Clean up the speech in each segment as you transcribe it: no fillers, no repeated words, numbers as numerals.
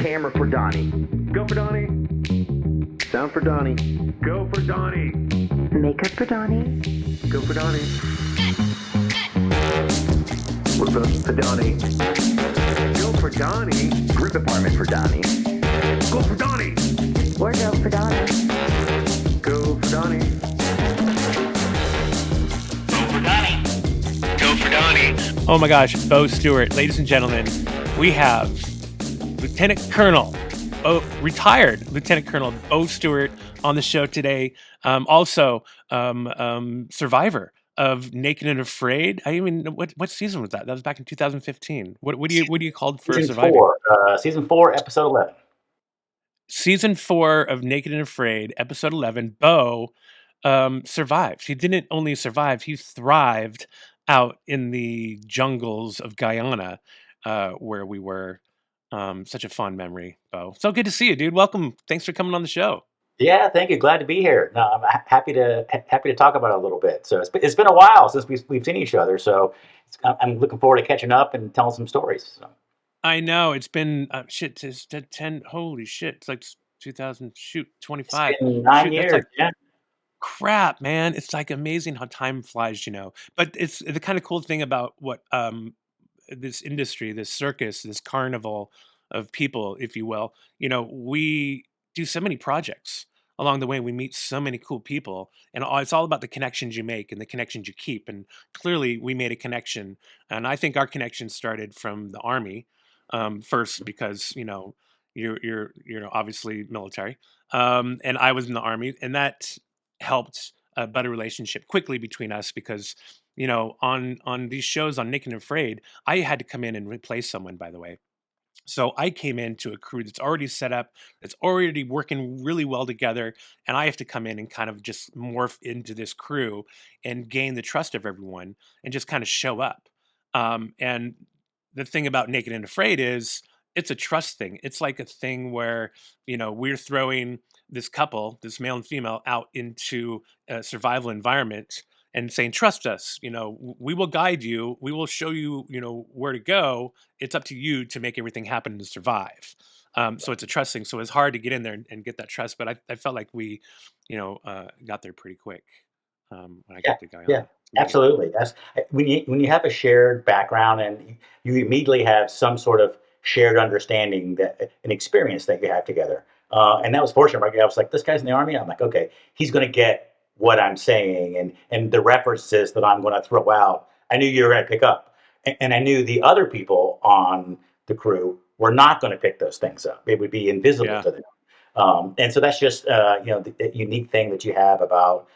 Camera for Donny. Go for Donny. Sound for Donny. Go for Donny. Makeup for Donny. Go for Donny. We're voting for Donny. Go for Donny. Grip department for Donny. Go for Donny. Wardrobe for Donny. Go for Donny. Go for Donny. Go for Donny. Oh my gosh, Bo Stewart, ladies and gentlemen, we have retired Lieutenant Colonel Bo Stuart on the show today. Also, survivor of Naked and Afraid. I even what season was that? That was back in 2015. What do you called for surviving? Season 4, episode 11. Season 4 of Naked and Afraid, episode 11. Bo survived. He didn't only survive; he thrived out in the jungles of Guyana, where we were. Such a fond memory, Bo. So good to see you, dude. Welcome. Thanks for coming on the show. Yeah, thank you. Glad to be here. No, I'm happy to talk about it a little bit. So it's been a while since we've seen each other. So I'm looking forward to catching up and telling some stories. So. I know it's been it's 10. Holy shit! It's like 25. It's been 9 years. Like, yeah. Crap, man. It's like amazing how time flies, But it's the kind of cool thing about what this industry, this circus, this carnival of people, if you will. We do so many projects along the way. We meet so many cool people, and it's all about the connections you make and the connections you keep. And clearly, we made a connection, and I think our connection started from the Army first, because you're obviously military, and I was in the Army, and that helped a better relationship quickly between us because on these shows on Naked and Afraid, I had to come in and replace someone, by the way. So I came into a crew that's already set up, that's already working really well together, and I have to come in and kind of just morph into this crew and gain the trust of everyone and just kind of show up. And the thing about Naked and Afraid is it's a trust thing. It's like a thing where, we're throwing this couple, this male and female, out into a survival environment and saying, trust us, we will guide you. We will show you, where to go. It's up to you to make everything happen to survive. So it's a trust thing. So it's hard to get in there and get that trust. But I felt like we, got there pretty quick when I got to Guyana. Yeah, absolutely. That's when you have a shared background and you immediately have some sort of shared understanding, that an experience that you have together. And that was fortunate. Right? I was like, this guy's in the Army. I'm like, okay, he's going to get what I'm saying and the references that I'm going to throw out. I knew you were going to pick up, and I knew the other people on the crew were not going to pick those things up. It would be invisible to them. And so that's just the unique thing that you have about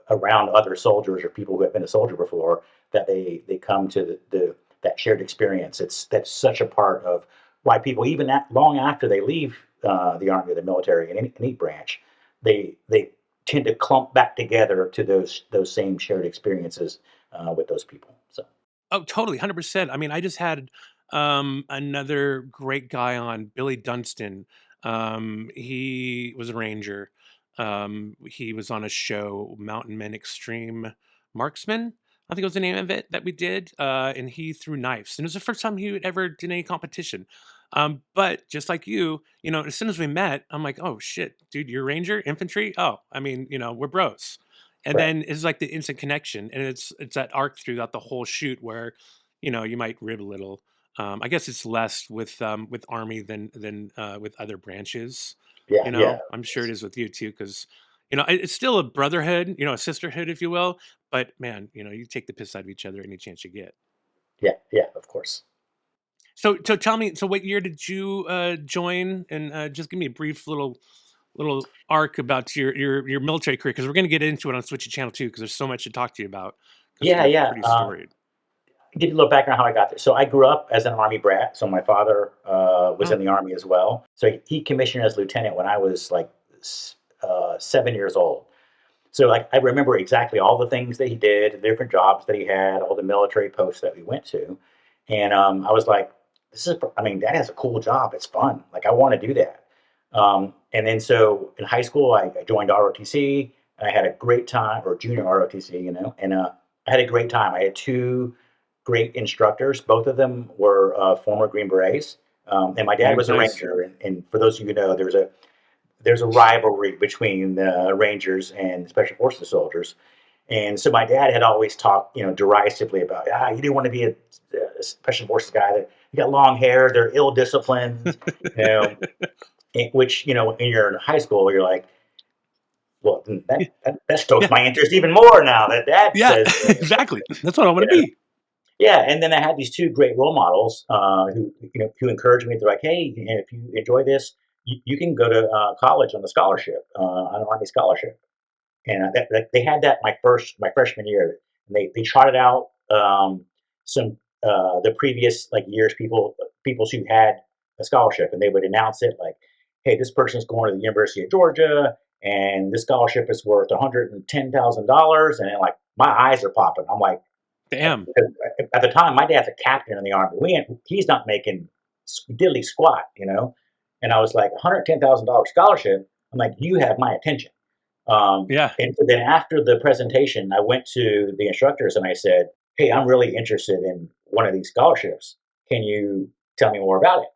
around other soldiers or people who have been a soldier before, that they come to that shared experience. That's such a part of why people, even long after they leave the Army or the military in any branch, they tend to clump back together to those same shared experiences with those people. So. Oh, totally, 100%. I mean, I just had another great guy on, Billy Dunstan. He was a ranger. He was on a show, Mountain Men Extreme Marksman, I think was the name of it, that we did. And he threw knives. And it was the first time he ever did any competition. But just like you, as soon as we met, I'm like, oh shit, dude, you're Ranger, infantry? Oh, I mean, we're bros. And Right. then it's like the instant connection. And it's that arc throughout the whole shoot where, you might rib a little. I guess it's less with Army than with other branches. Yeah. I'm sure it is with you too, because it's still a brotherhood, a sisterhood, if you will. But man, you take the piss out of each other any chance you get. Yeah, of course. So tell me, so what year did you join? And just give me a brief little arc about your military career, because we're going to get into it on Switchy Channel too, because there's so much to talk to you about. Yeah. Pretty storied. Give you a little background how I got there. So I grew up as an Army brat. So my father was in the Army as well. So he commissioned as lieutenant when I was like 7 years old. So like I remember exactly all the things that he did, the different jobs that he had, all the military posts that we went to, and I was like, Dad has a cool job. It's fun. Like I want to do that. And then so in high school, I joined ROTC. I had a great time, or junior ROTC, and I had a great time. I had two great instructors. Both of them were former Green Berets. And my dad was a Nice. Ranger, and for those of you who know, there's a rivalry between the Rangers and Special Forces soldiers. And so my dad had always talked, derisively about, you do want to be a Special Forces guy. That you got long hair, they're ill disciplined, which when you're in high school, you're like, well, that stokes Yeah. my interest even more now that Dad Yeah, says. exactly. That's what I want to Yeah. be. Yeah, and then I had these two great role models who encouraged me. They're like, "Hey, if you enjoy this, you can go to college on a scholarship, on an Army scholarship." And they had that my freshman year. And they trotted out some the previous years people who had a scholarship, and they would announce it like, "Hey, this person's going to the University of Georgia, and this scholarship is worth $110,000." And then my eyes are popping. I'm like, Damn. at the time, my dad's a captain in the Army. He's not making diddly squat. And I was like, $110,000 scholarship. I'm like, you have my attention. Yeah. And so then after the presentation, I went to the instructors and I said, "Hey, I'm really interested in one of these scholarships. Can you tell me more about it?"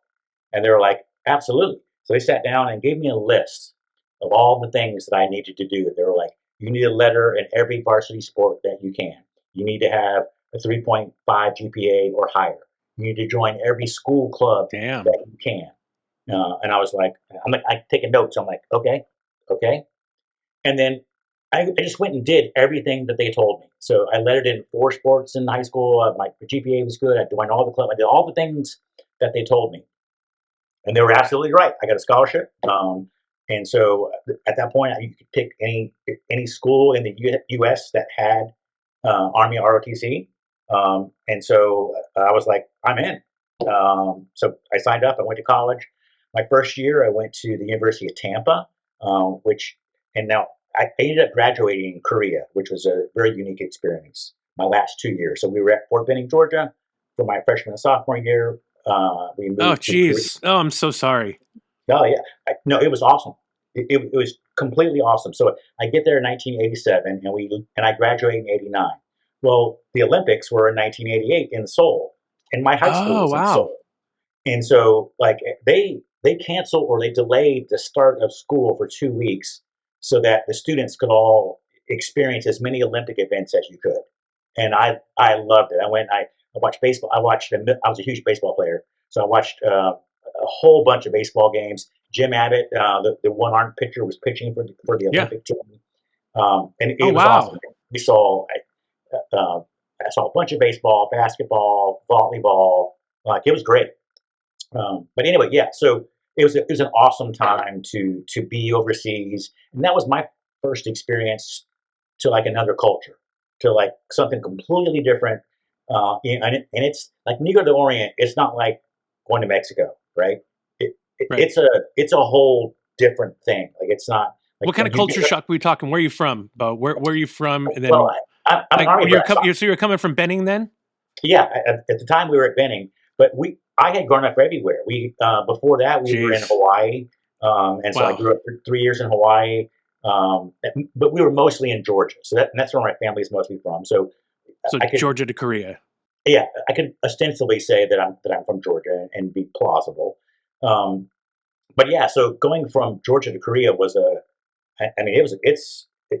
And they were like, "Absolutely." So they sat down and gave me a list of all the things that I needed to do. They were like, "You need a letter in every varsity sport that you can. You need to have a 3.5 GPA or higher. You need to join every school club Damn. that you can." And I was like, I taking notes. I'm like, okay. And then I just went and did everything that they told me. So I lettered in 4 sports in high school. My GPA was good. I joined all the clubs. I did all the things that they told me. And they were absolutely right. I got a scholarship. And so at that point, you could pick any school in the U.S. that had Army ROTC. And so I was like, I'm in. So I signed up. I went to college. My first year, I went to the University of Tampa, and now I ended up graduating in Korea, which was a very unique experience. My last 2 years. So we were at Fort Benning, Georgia, for my freshman and sophomore year. We moved Oh, to Korea. geez. Oh, I'm so sorry. Oh yeah, no, it was awesome. It was completely awesome. So I get there in 1987, and I graduate in '89. Well, the Olympics were in 1988 in Seoul, and my high school Oh, was in wow. Seoul. And so they canceled or they delayed the start of school for 2 weeks so that the students could all experience as many Olympic events as you could. And I loved it. I watched baseball. I was a huge baseball player, so I watched a whole bunch of baseball games. Jim Abbott, the one armed pitcher, was pitching for the Yeah. Olympic team, and it Oh, was wow. awesome. We saw I saw a bunch of baseball, basketball, volleyball. It was great. But anyway, yeah. So it was an awesome time to be overseas, and that was my first experience to another culture, to something completely different. And it's like when you go to the Orient, it's not like going to Mexico, right? Right. It's a whole different thing. It's not like What kind when of you get culture shock were you talking? Where are you from, Bo? Where are you from? And well, then, I'm an Army when you're brat. coming, so you're coming from Benning then? Yeah, at the time we were at Benning, but I had grown up everywhere. We before that we were in Jeez. Hawaii, and so I Wow. grew up for 3 years in Hawaii. But we were mostly in Georgia, so that's where my family is mostly from. So So I could, Georgia to Korea. yeah, I could ostensibly say that I'm from Georgia and be plausible. But yeah, so going from Georgia to Korea was I mean,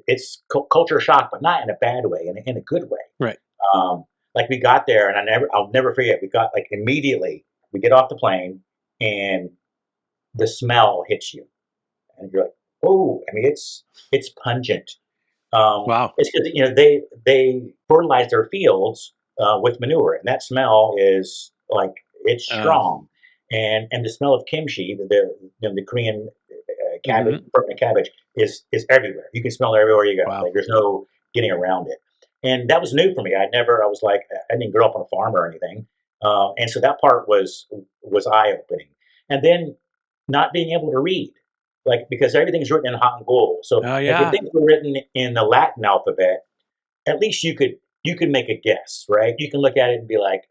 it's culture shock, but not in a bad way, in a good way. Right. We got there, and I'll never forget. We got immediately. We get off the plane, and the smell hits you, and you're like, "Oh!" I mean, it's pungent. Wow. It's because they fertilize their fields with manure, and that smell is it's strong. And the smell of kimchi, the Korean cabbage, Mhm. permanent cabbage, is everywhere. You can smell it everywhere you go. Wow. There's no getting around it. And that was new for me. I was I didn't grow up on a farm or anything, and so that part was eye opening. And then not being able to read, because everything's written in Hangul. So Oh, if yeah. things were written in the Latin alphabet, at least you could make a guess, right? You can look at it and be like,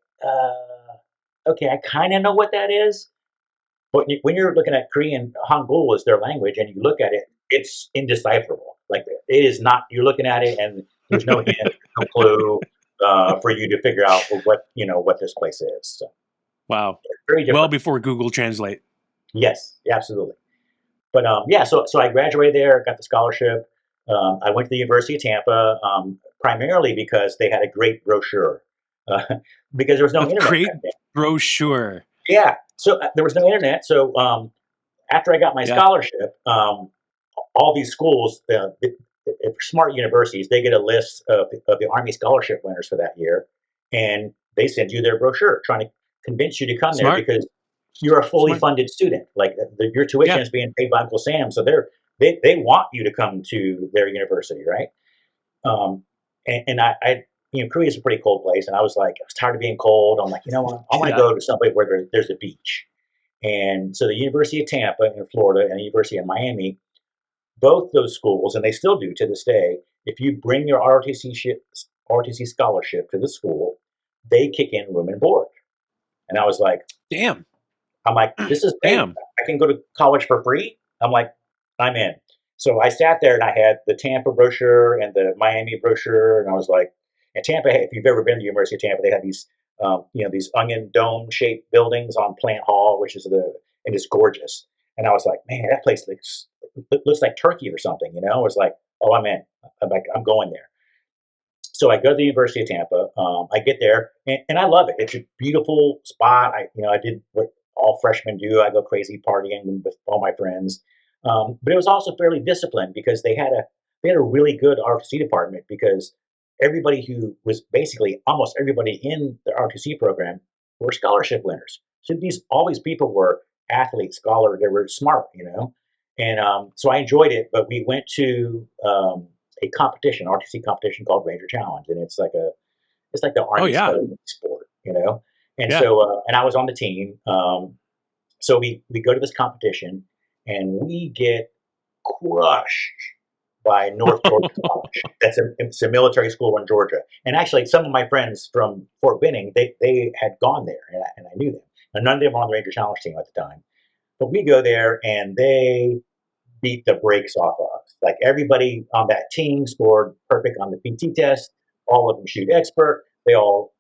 okay, I kind of know what that is. But when you're looking at Korean, Hangul is their language, and you look at it, it's indecipherable. It is not. You're looking at it, and there's no hint, no clue for you to figure out what this place is. So Wow. very well different. before Google Translate. Yes, absolutely. But yeah, so I graduated there, got the scholarship. I went to the University of Tampa primarily because they had a great brochure. Uh, because there was no A internet back great then. brochure. Yeah, so there was no internet. So after I got my Yeah. scholarship, all these schools, smart universities, they get a list of the Army scholarship winners for that year, and they send you their brochure, trying to convince you to come there Smart. because you're a fully Smart. funded student. Like your tuition Yeah. is being paid by Uncle Sam, so they want you to come to their university, right? Um, and Korea is a pretty cold place, and I was like, I was tired of being cold. I'm like, you know what? I want to Yeah. go to somewhere where there's a beach. And so the University of Tampa in Florida and the University of Miami, both those schools, and they still do to this day, if you bring your ROTC scholarship to the school, they kick in room and board. And I was like, Damn. this is great. Damn. I can go to college for free. I'm like, I'm in. So I sat there and I had the Tampa brochure and the Miami brochure, and I was like, and Tampa, if you've ever been to the University of Tampa, they have these, these onion dome shaped buildings on Plant Hall, and it's gorgeous. And I was like, man, that place looks like Turkey or something, I was like, oh, I'm in. I'm going there. So I go to the University of Tampa. I get there, and I love it. It's a beautiful spot. I did what all freshmen do. I go crazy partying with all my friends. But it was also fairly disciplined because they had a really good ROTC department because everybody who was basically almost everybody in the ROTC program were scholarship winners. So all these people were athletes, scholars. They were smart, And so I enjoyed it. But we went to a competition, RTC competition called Ranger Challenge, and it's like the Oh Army yeah. sport, And Yeah. so, and I was on the team. So we go to this competition, and we get crushed by North Georgia College. It's a military school in Georgia, and actually, some of my friends from Fort Benning, they had gone there, and I knew them. And none of them were on the Ranger Challenge team at the time, but we go there, and they beat the brakes off of us. Like everybody on that team scored perfect on the PT test. All of them shoot expert. They all,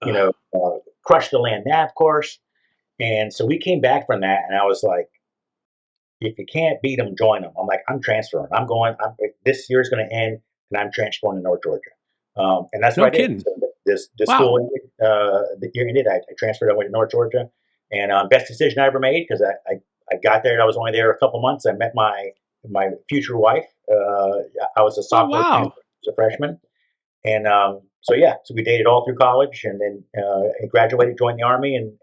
crushed the land nav course. And so we came back from that, and I was like, if you can't beat them, join them. I'm like, I'm transferring. This year's going to end, and I'm transferring to North Georgia. And that's No what I did. kidding. So this Wow. school ended, the year ended. I transferred. I went to North Georgia, and best decision I ever made because I got there and I was only there a couple months. I met my future wife. I was a Oh sophomore, she wow. was a freshman, and so we dated all through college, and then I graduated, joined the Army, and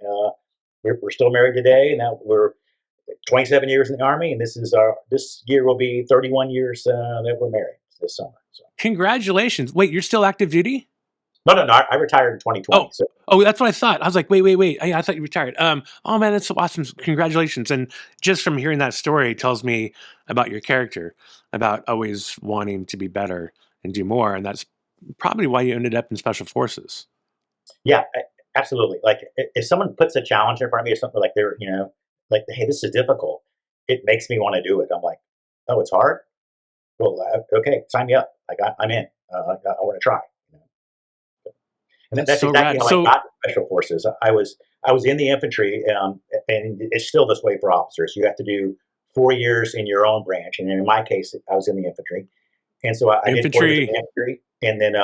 we're still married today. And now we're 27 years in the Army, and this year will be 31 years that we're married this summer. So. Congratulations. Wait, you're still active duty? No, I retired in 2020. So Oh, that's what I thought. I was like, wait. I thought you retired. Oh man, that's so awesome. Congratulations. And just from hearing that story tells me about your character, about always wanting to be better and do more. And that's probably why you ended up in special forces. yeah, absolutely. Like if someone puts a challenge in front of me or something like like, hey, this is difficult, it makes me want to do it. I'm like, oh, it's hard. Well, okay, sign me up. Like I'm in. I want to try. And That's that's so exactly rad. how I So got to special forces. I was in the infantry, and it's still this way for officers. You have to do 4 years in your own branch, and in my case, I was in the infantry, and so I did 4 years in infantry. the infantry, and then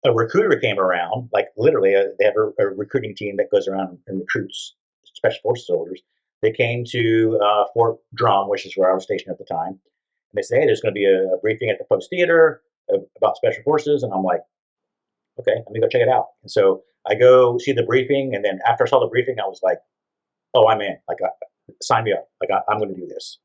a recruiter came around. Like literally, they have a recruiting team that goes around and recruits special forces soldiers. They came to Fort Drum, which is where I was stationed at the time, and they say, hey, there's going to be a briefing at the post theater about special forces, and I'm like, okay, let me go check it out. And so I go see the briefing, and then after I saw the briefing, I was like, oh, I'm in. Like, sign me up. Like, I'm going to do this.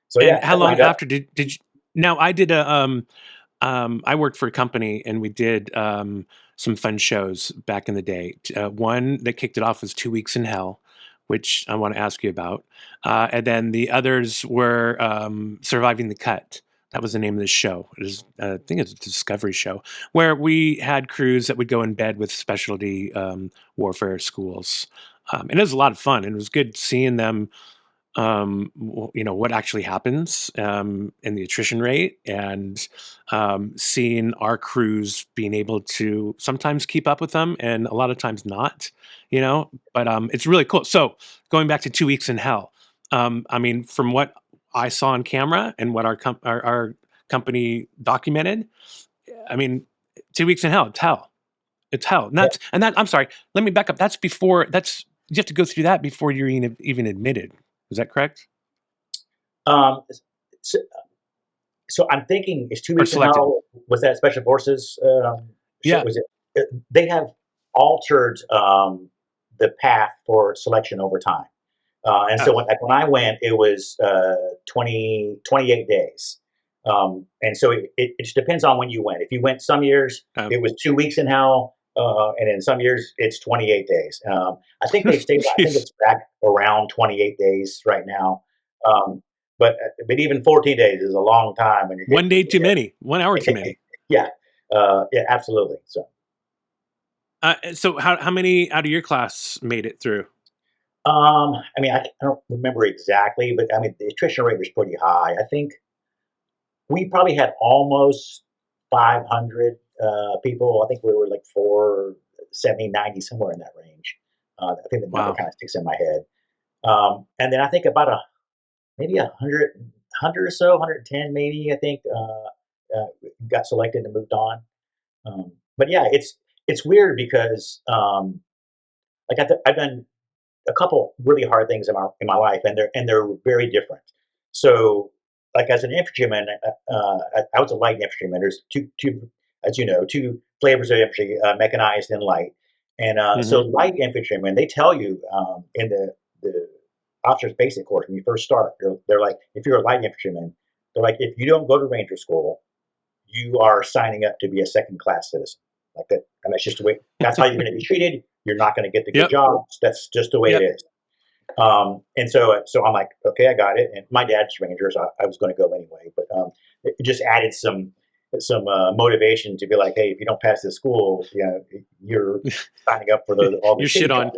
So yeah, And how I long signed up. after did you? Now I did I worked for a company and we did some fun shows back in the day. One that kicked it off was 2 Weeks in Hell, which I want to ask you about. And then the others were Surviving the Cut. That was the name of the show. It is, I think it's a Discovery show where we had crews that would go in bed with specialty warfare schools. And it was a lot of fun. And it was good seeing them what actually happens in the attrition rate, and seeing our crews being able to sometimes keep up with them and a lot of times not, but it's really cool. So going back to 2 weeks in hell, I mean, from what I saw on camera and what our company documented, I mean, 2 weeks in hell, it's hell. It's hell. And I'm sorry, let me back up. You have to go through that before you're even admitted. Is that correct? Um, so, so I'm thinking, is 2 weeks in Selected. hell, was that special forces? Yeah. Was it? They have altered the path for selection over time. And so when I went, it was 28 days. And so it just depends on when you went. If you went some years, Um, it was 2 weeks in hell. And in some years, it's 28 days. I think they've stayed, I think Jeez. it's back around 28 days right now. Um, but even 14 days is a long time when you're One getting day people too many. 1 hour too there. many. Yeah. Yeah, absolutely. So how many out of your class made it through? I mean, I don't remember exactly, but I mean, the attrition rate was pretty high. I think we probably had almost 500 people. I think we were like 470, 90, somewhere in that range. I think the number Wow. kind of sticks in my head. And then I think about maybe 100 or so, 110 maybe, I think, got selected and moved on. But yeah, it's weird because like I've done a couple really hard things in my life, and they're very different. So, like as an infantryman, I was a light infantryman. There's two, as you know, two flavors of infantry: mechanized and light. And so, Hmm. light infantrymen, they tell you in the officer's basic course when you first start, they're like, if you're a light infantryman, they're like, if you don't go to ranger school, you are signing up to be a second class citizen. Like that, and that's just the way. That's how you're going to be treated. You're not going to get the good Yep. jobs. That's just the way it Yep. is. And so I'm like, okay, I got it. And my dad's Rangers. I was going to go anyway, but it just added some motivation to be like, hey, if you don't pass this school, you're signing up for all the You're shit shitty on. jobs.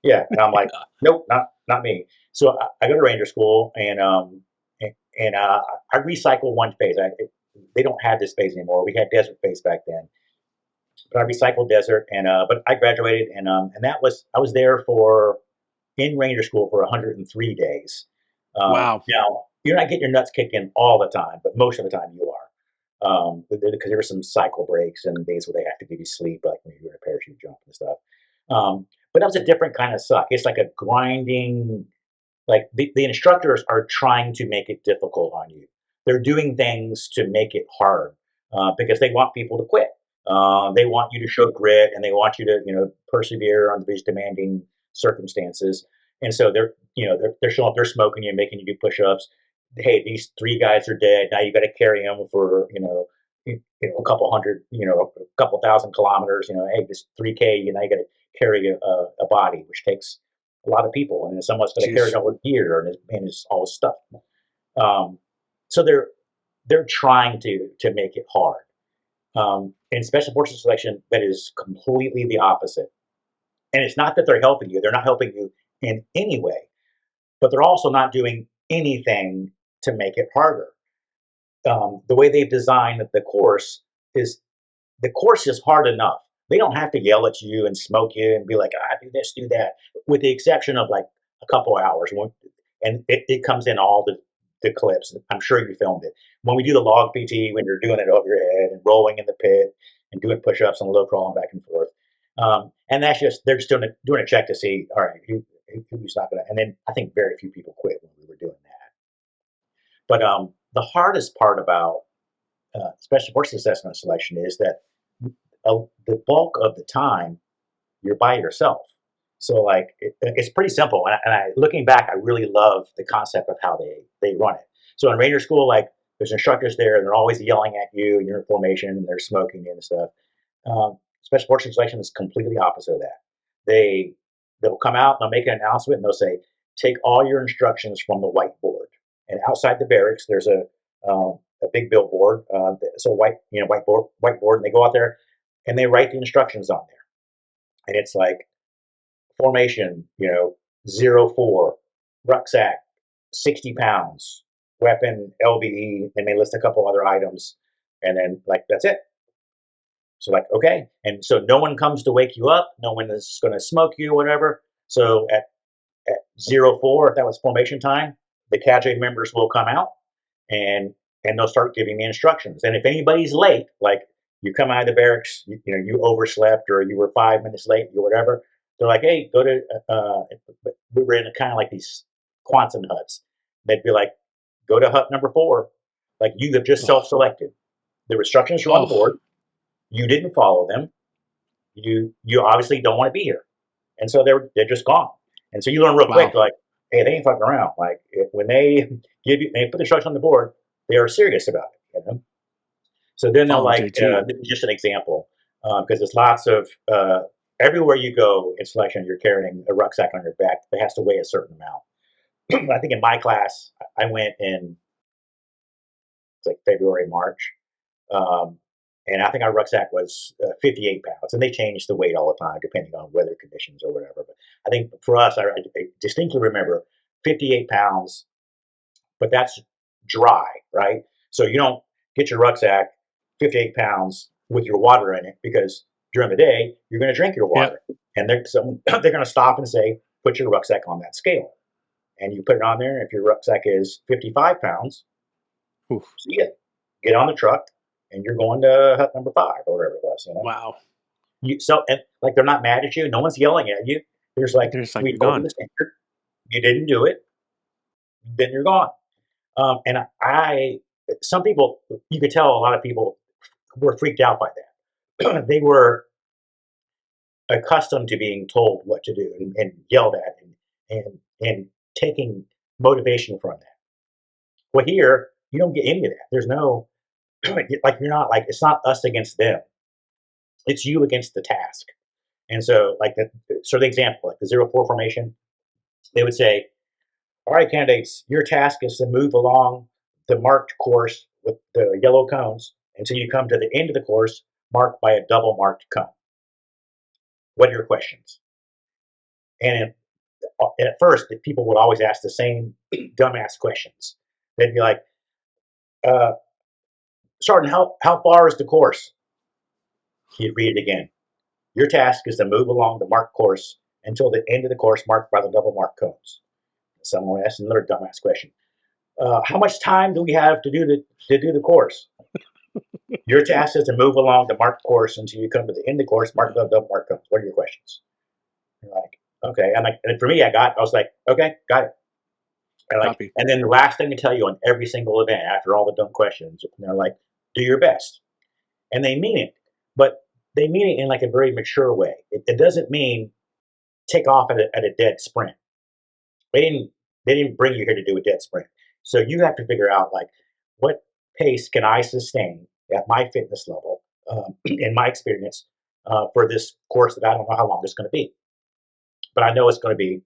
Yeah, and I'm like, nope, not me. So I go to Ranger School, and I recycle one phase. They don't have this phase anymore. We had desert phase back then, but I recycled desert, and but I graduated, and that was I was there for in Ranger School for 103 days. Wow. Now, you're not getting your nuts kicked in all the time, but most of the time you are. Because there were some cycle breaks and days where they have to give you sleep, like when you're doing a parachute jump and stuff. But that was a different kind of suck. It's like a grinding, like the instructors are trying to make it difficult on you. They're doing things to make it hard because they want people to quit. They want you to show grit, and they want you to persevere under these demanding circumstances. And so they're showing up, they're smoking you, making you do push-ups. Hey, these three guys are dead. Now you got to carry them for a couple hundred, a couple thousand kilometers. Hey, this 3K. Now you got to carry a body, which takes a lot of people, and someone's going to carry Jeez. all the gear and his all his stuff. Um, so they're trying to make it hard. In special forces selection, that is completely the opposite. And it's not that they're helping you; they're not helping you in any way, but they're also not doing anything to make it harder. The way they've designed the course is hard enough. They don't have to yell at you and smoke you and be like, do this, do that, with the exception of like a couple of hours. And it comes in all the clips. I'm sure you filmed it. When we do the log PT, when you're doing it over your head and rolling in the pit and doing push ups and low crawling back and forth. And that's just, they're just doing a check to see, all right, who's not going to. And then I think very few people quit when we were doing that. But the hardest part about special forces assessment selection is that the bulk of the time you're by yourself. So like it's pretty simple. And looking back, I really love the concept of how they run it. So in Ranger School, like there's instructors there, and they're always yelling at you, and you're in formation, and they're smoking and stuff. Special forces selection is completely opposite of that. They'll come out, they'll make an announcement, and they'll say, take all your instructions from the whiteboard. And outside the barracks, there's a big billboard, so whiteboard, and they go out there and they write the instructions on there. And it's like formation, 04, rucksack, 60 pounds, weapon, LBE. They may list a couple other items, and then like that's it. So like okay, and so no one comes to wake you up. No one is going to smoke you or whatever. So at 04, if that was formation time, the cadre members will come out and they'll start giving me instructions. And if anybody's late, like you come out of the barracks, you overslept or you were 5 minutes late or whatever, they're like, hey, go to. We were in kind of like these Quonset huts. They'd be like, go to hut number 4. Like you have just self-selected. The instructions are on the Oh, board. You didn't follow them. You obviously don't want to be here, and so they're just gone. And so you learn real quick, wow. like, hey, they ain't fucking around. Like when they they put the instructions on the board, they are serious about it. So then they'll Following like, JT. this is just an example, because there's lots of everywhere you go in selection, you're carrying a rucksack on your back that has to weigh a certain amount. I think in my class, I went in it's like February, March. Um, and I think our rucksack was 58 pounds, and they change the weight all the time depending on weather conditions or whatever. But I think for us, I distinctly remember 58 pounds, but that's dry, right? So you don't get your rucksack 58 pounds with your water in it because during the day you're going to drink your Yep. water, and they're going to stop and say, put your rucksack on that scale, and you put it on there. And if your rucksack is 55 pounds, Oof. see ya. Get on the truck, and you're going to hut number 5 or whatever it was. Wow. And like they're not mad at you. No one's yelling at you. They're just like, They're just like, we you're told you gone. the standard. You didn't do it. Then you're gone. And some people, you could tell a lot of people were freaked out by that. They were accustomed to being told what to do and yelled at and taking motivation from that. Well, here you don't get any of that. There's no like you're not like it's not us against them. It's you against the task. And so, like the example, like the 04 formation, they would say, "All right, candidates, your task is to move along the marked course with the yellow cones until you come to the end of the course marked by a double marked cone. What are your questions?" And at first, the people would always ask the same dumbass questions. They'd be like, uh, "Sergeant, how far is the course?" He'd read it again. "Your task is to move along the marked course until the end of the course marked by the double marked cones." Someone asked another dumbass question. "How much time do we have to do the course?" "Your task is to move along the marked course until you come to the end of the course marked by the double marked cones. What are your questions?" You're like, okay. And for me, I was like, okay, got it. Copy. And then the last thing to tell you on every single event after all the dumb questions, they're like, do your best. And they mean it, but they mean it in like a very mature way. It doesn't mean take off at a dead sprint. They didn't bring you here to do a dead sprint. So you have to figure out like what pace can I sustain at my fitness level, in my experience, for this course that I don't know how long it's going to be, but I know it's going to be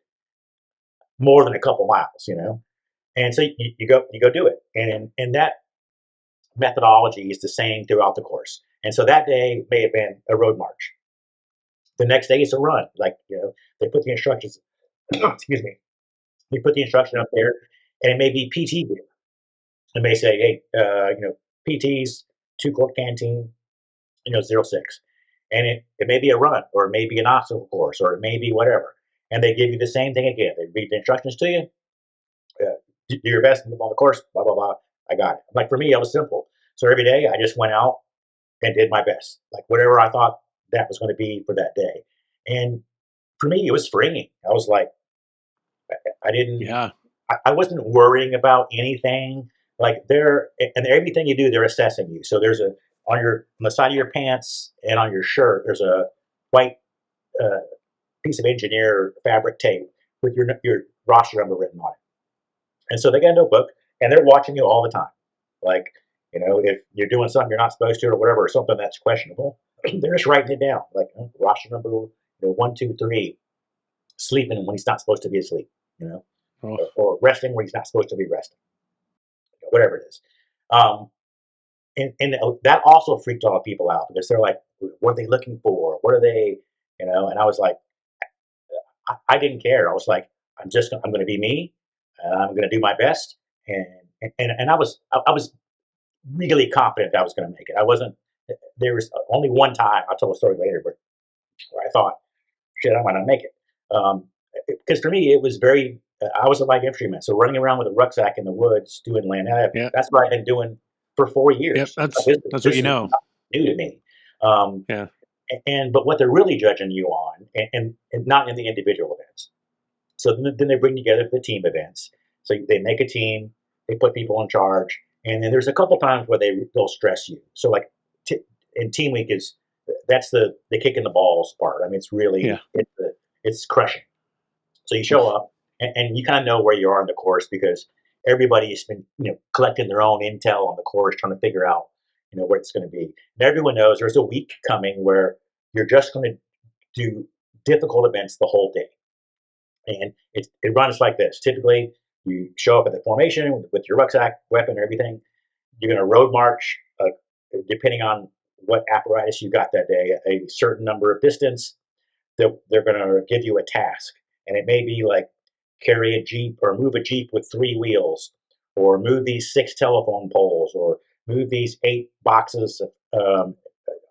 more than a couple miles. And so you go do it, and that methodology is the same throughout the course. And so that day may have been a road march. The next day is a run. Like they put the instructions. Excuse me. They put the instruction up there, and it may be PT gear. It may say, hey, PTs, 2-quart canteen, 06. And it may be a run, or it may be an obstacle course, or it may be whatever. And they give you the same thing again. They read the instructions to you. Do your best on the course, blah, blah, blah. I got it. Like for me, it was simple. So every day I just went out and did my best, like whatever I thought that was going to be for that day. And for me, it was freeing. I was like, I didn't, Yeah. I wasn't worrying about anything. Like and everything you do, they're assessing you. So there's on the side of your pants and on your shirt, there's a white piece of engineer fabric tape with your roster number written on it. And so they got a notebook, and they're watching you all the time. Like, if you're doing something you're not supposed to or whatever, or something that's questionable, they're just writing it down. Like roster number 1, 2, 3, sleeping when he's not supposed to be asleep, Oh, or resting when he's not supposed to be resting, whatever it is. And that also freaked a lot of people out because they're like, what are they looking for? What are they, and I was like, I didn't care. I was like, I'm going to be me. and I'm going to do my best. And I was really confident that I was going to make it. I wasn't. There was only one time, I'll tell a story later, but where I thought, shit, I'm going to make it. Because for me, it was very. I was a light infantryman, so running around with a rucksack in the woods doing land. Yeah. That's what I've been doing for 4 Yep. years. That's This what this you is know. not new to me. Um, Yeah. but what they're really judging you on, and not in the individual events. So then they bring together the team events. So they make a team, they put people in charge, and then there's a couple times where they'll stress you. So like in team week that's the kick in the balls part. I mean, it's really Yeah. it's crushing. So you show up and you kind of know where you are in the course because everybody's been collecting their own intel on the course, trying to figure out where it's going to be. And everyone knows there's a week coming where you're just going to do difficult events the whole day. And it runs like this. Typically, you show up at the formation with your rucksack, weapon, and everything. You're going to road march, depending on what apparatus you got that day, a certain number of distance. They're going to give you a task. And it may be like carry a Jeep or move a Jeep with 3 wheels, or move these 6 telephone poles, or move these 8 boxes of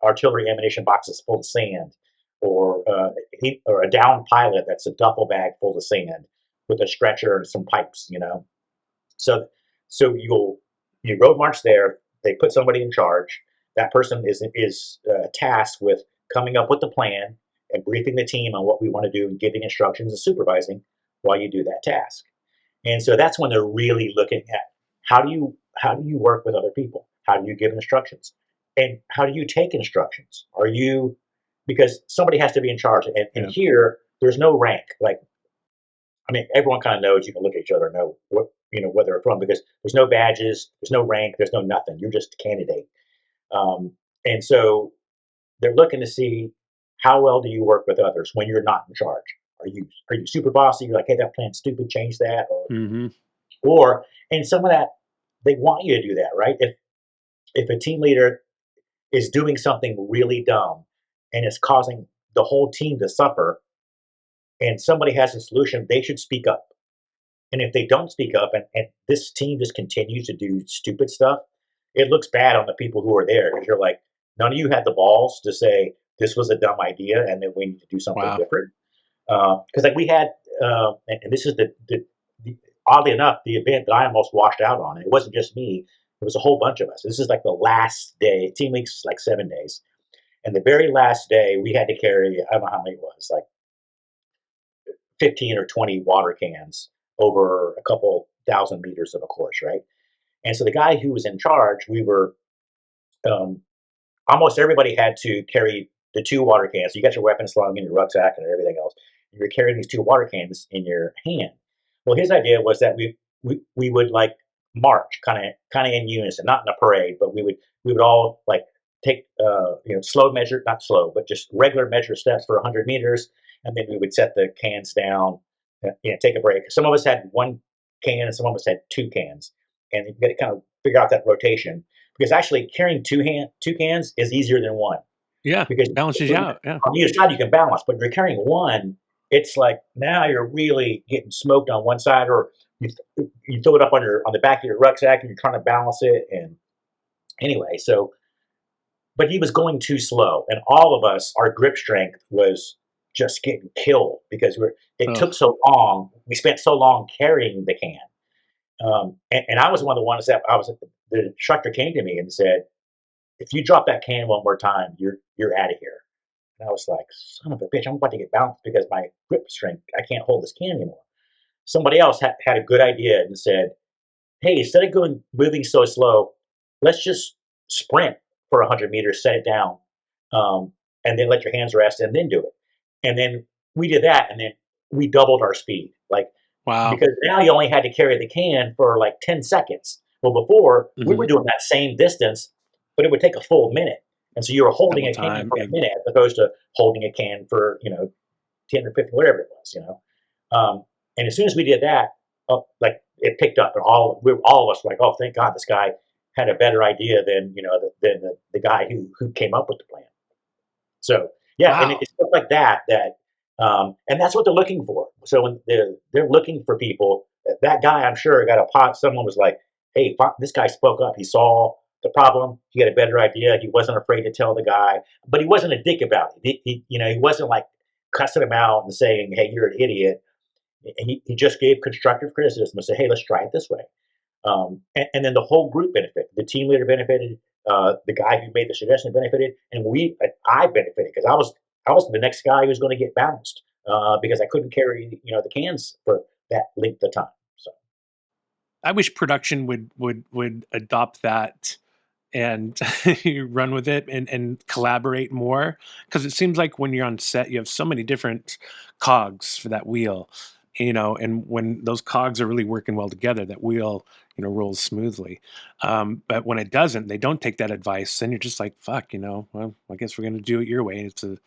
artillery ammunition boxes full of sand, or a downed pilot that's a duffel bag full of sand with a stretcher and some pipes. So you road march there. They put somebody in charge. That person is tasked with coming up with the plan and briefing the team on what we want to do and giving instructions and supervising while you do that task. And so that's when they're really looking at how do you work with other people? How do you give instructions? And how do you take instructions? Because somebody has to be in charge. And here, there's no rank. Like, I mean, everyone kind of knows. You can look at each other and know where they're from, because there's no badges, there's no rank, there's no nothing. You're just a candidate. And so they're looking to see how well do you work with others when you're not in charge. Are you super bossy? You're like, hey, that plan's stupid, change that. Or and some of that, they want you to do that, right? If a team leader is doing something really dumb and it's causing the whole team to suffer, and somebody has a solution, they should speak up. And if they don't speak up, and this team just continues to do stupid stuff, it looks bad on the people who are there, because you're like, none of you had the balls to say this was a dumb idea and then we need to do something different. Because like we had, and this is the oddly enough, the event that I almost washed out on. It wasn't just me; it was a whole bunch of us. This is like the last day. Team week's like 7 days, and the very last day we had to carry, I don't know how many it was, like 15 or 20 water cans over a couple thousand meters of a course, right? And so the guy who was in charge, we were almost everybody had to carry the 2 water cans. So you got your weapon slung in your rucksack and everything else. You were carrying these 2 water cans in your hand. Well, his idea was that we would like march kind of in unison, not in a parade, but we would all like take slow measure, not slow, but just regular measure steps for 100 meters, and then we would set the cans down, take a break. Some of us had 1 can and some of us had 2 cans, and you got to kind of figure out that rotation, because actually carrying 2 cans is easier than 1. Yeah, Because balances you out. Yeah. on either side you can balance, but if you're carrying 1, it's like now you're really getting smoked on one side, or you throw it up on the back of your rucksack and you're trying to balance it. And anyway, but he was going too slow, and all of us, our grip strength was just getting killed because it took so long. We spent so long carrying the can, and I was one of the ones that the instructor came to me and said, "If you drop that can one more time, you're out of here." And I was like, son of a bitch, I'm about to get bounced because my grip strength, I can't hold this can anymore. Somebody else had a good idea and said, hey, instead of moving so slow, let's just sprint for 100 meters, set it down, and then let your hands rest and then do it. And then we did that, and then we doubled our speed. Like, Wow. because now you only had to carry the can for like 10 seconds. Well, before, we were doing that same distance, but it would take a full minute. And so you were holding Double a can time, for yeah. a minute as opposed to holding a can for 10 or 15, whatever it was. And as soon as we did that, like it picked up, and all of us were like, oh, thank God this guy had a better idea than the guy who came up with the plan. So yeah, Wow. and it's stuff like that and that's what they're looking for. So when they're looking for people that guy, I'm sure, got a pot. Someone was like, "Hey, this guy spoke up. He saw the problem. He had a better idea. He wasn't afraid to tell the guy, but he wasn't a dick about it. He wasn't like cussing him out and saying, 'Hey, you're an idiot.' He just gave constructive criticism and said, 'Hey, let's try it this way.' And then the whole group benefited. The team leader benefited. The guy who made the suggestion benefited, and I benefited because I was the next guy who was going to get bounced because I couldn't carry the cans for that length of time. So I wish production would adopt that and run with it and collaborate more, because it seems like when you're on set you have so many different cogs for that wheel, and when those cogs are really working well together, that wheel rolls smoothly. But when it doesn't, they don't take that advice, then you're just like, fuck, well, I guess we're going to do it your way. It's a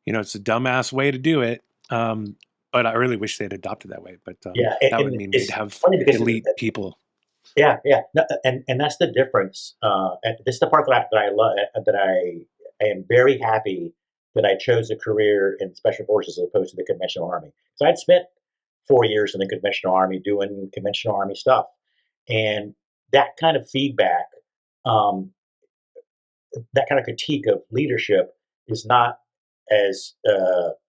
dumbass way to do it. But I really wish they'd adopted that way, but yeah, that would and mean they'd it's have funny because elite people. yeah, yeah, no, and that's the difference. And this is the part that I love. That I am very happy that I chose a career in special forces as opposed to the conventional army. So I'd spent 4 years in the conventional army doing conventional army stuff, and that kind of feedback, um, that kind of critique of leadership is not as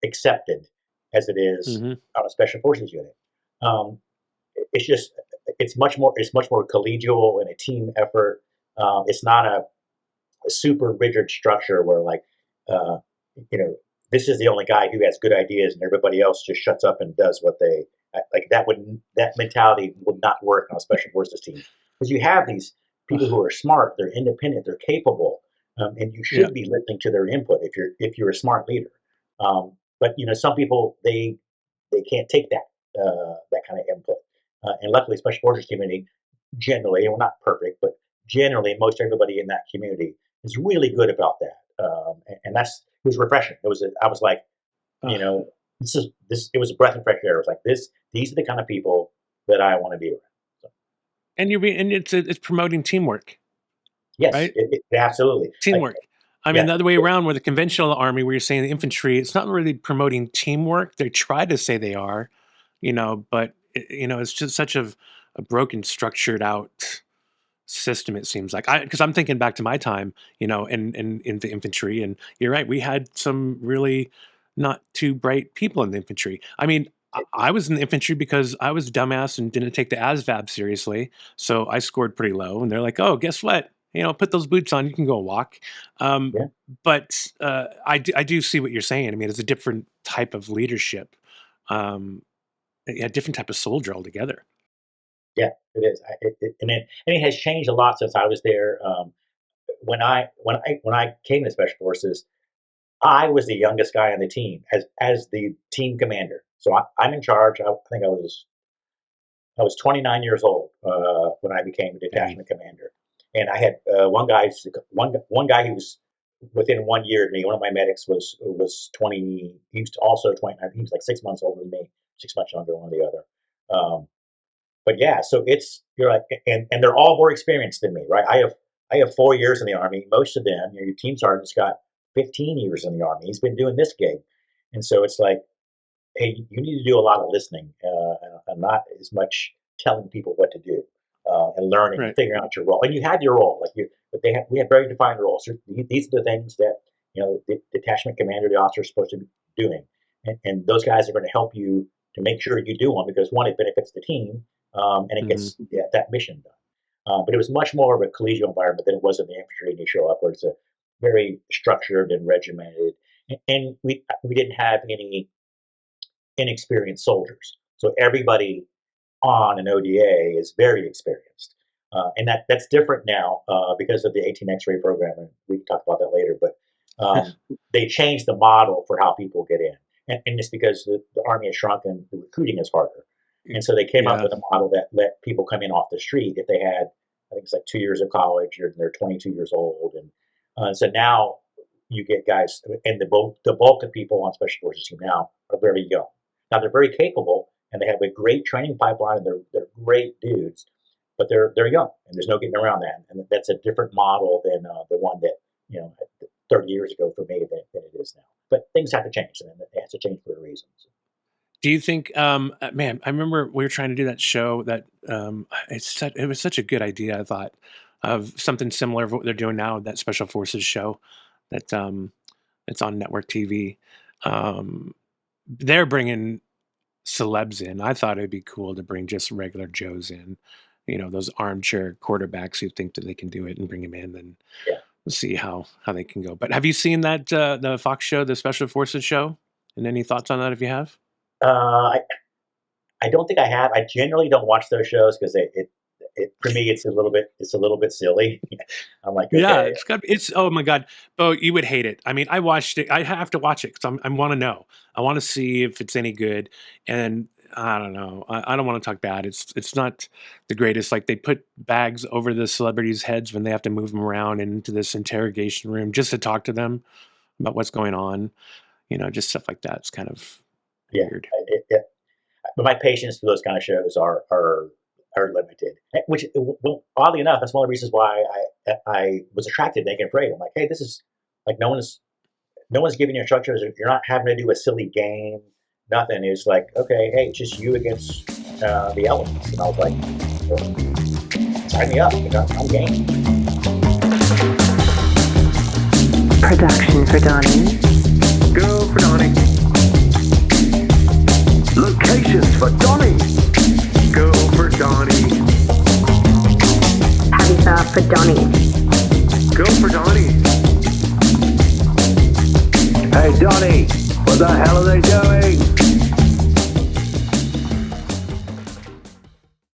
accepted as it is Hmm. on a special forces unit. Um, it's just it's much more collegial and a team effort. It's not a super rigid structure where like uh, you know this is the only guy who has good ideas and everybody else just shuts up and does what they like. That mentality would not work on a special forces team because you have these people who are smart, they're independent, they're capable, and you Yeah. should be listening to their input if you're a smart leader. But some people they can't take that kind of input. And luckily, special forces community generally, and we're not perfect, but generally, most everybody in that community is really good about that. And that's it was refreshing. I was like, Uh, this. It was a breath of fresh air. It was like this. These are the kind of people that I want to be around. So, and it's promoting teamwork, yes, right? it absolutely. Like, Teamwork. I mean, yeah, the other way around, with the conventional army, where you're saying the infantry, it's not really promoting teamwork. They try to say they are, but it's just such a broken, structured out system. It seems like, because I'm thinking back to my time, in the infantry, and you're right, we had some really not too bright people in the infantry. I mean, I was in the infantry because I was a dumbass and didn't take the ASVAB seriously, so I scored pretty low. And they're like, "Oh, guess what? Put those boots on. You can go walk." Um, yeah. but I do see what you're saying. I mean, it's a different type of leadership, um, a different type of soldier altogether. Yeah, it is. And it has changed a lot since I was there. When I came to special forces, I was the youngest guy on the team as the team commander. So I'm in charge. I think I was 29 years old when I became a Dang. detachment commander, and I had one guy who was within 1 year of me. One of my medics was 20. He was also 29. He was like 6 months older than me, 6 months younger, one or the other. But yeah, so you're like, and they're all more experienced than me, right? I have 4 years in the army. Most of them, your team sergeant's got 15 years in the army. He's been doing this gig, and so it's like, hey, you need to do a lot of listening and not as much telling people what to do and learning and Right. figuring out your role. And you have your role, but we have very defined roles. So these are the things that the detachment commander, the officer, is supposed to be doing, and those guys are going to help you to make sure you do them because one, it benefits the team, and it Hmm. gets that mission done. But it was much more of a collegial environment than it was in the infantry. And you show up where it's a very structured and regimented, and we didn't have any inexperienced soldiers. So everybody on an ODA is very experienced. And that's different now because of the 18 X-ray program, and we can talk about that later. But they changed the model for how people get in, and it's because the army has shrunk and the recruiting is harder. And so they came up Yeah. with a model that let people come in off the street if they had, I think it's like 2 years of college, or they're 22 years old, and so now you get guys, and the bulk of people on special forces team now are very young. Now they're very capable and they have a great training pipeline and they're great dudes, but they're young and there's no getting around that. And that's a different model than the one that 30 years ago for me than it is now. But things have to change and it has to change for a reason. So, Do you think, man, I remember we were trying to do that show that it was such a good idea, I thought, of something similar to what they're doing now, that Special Forces show that it's on network TV. Um, they're bringing celebs in. I thought it'd be cool to bring just regular Joes in, those armchair quarterbacks who think that they can do it and bring them in and Yeah. see how they can go. But have you seen that the Fox show, the Special Forces show? And any thoughts on that if you have? Uh, I don't think I have. I generally don't watch those shows because it for me it's a little bit silly. I'm like, Yeah, okay, it's oh my god, Bo, you would hate it. I mean, I watched it. I have to watch it because I want to know. I want to see if it's any good. And I don't know. I don't want to talk bad. It's not the greatest. Like they put bags over the celebrities' heads when they have to move them around into this interrogation room just to talk to them about what's going on. Just stuff like that. It's kind of yeah. weird. But my patience for those kind of shows are limited. Which, well, oddly enough, that's one of the reasons why I was attracted to Naked and Afraid. I'm like, hey, this is like no one's giving you instructions. You're not having to do a silly game. Nothing. It's like, okay, hey, it's just you against the elements. And I was like, well, sign me up. I'm game. Production for Donny. Go for Donny. Locations for Donny. Go for Donny. Habitat for Donny. Go for Donny. Hey, Donny, what the hell are they doing?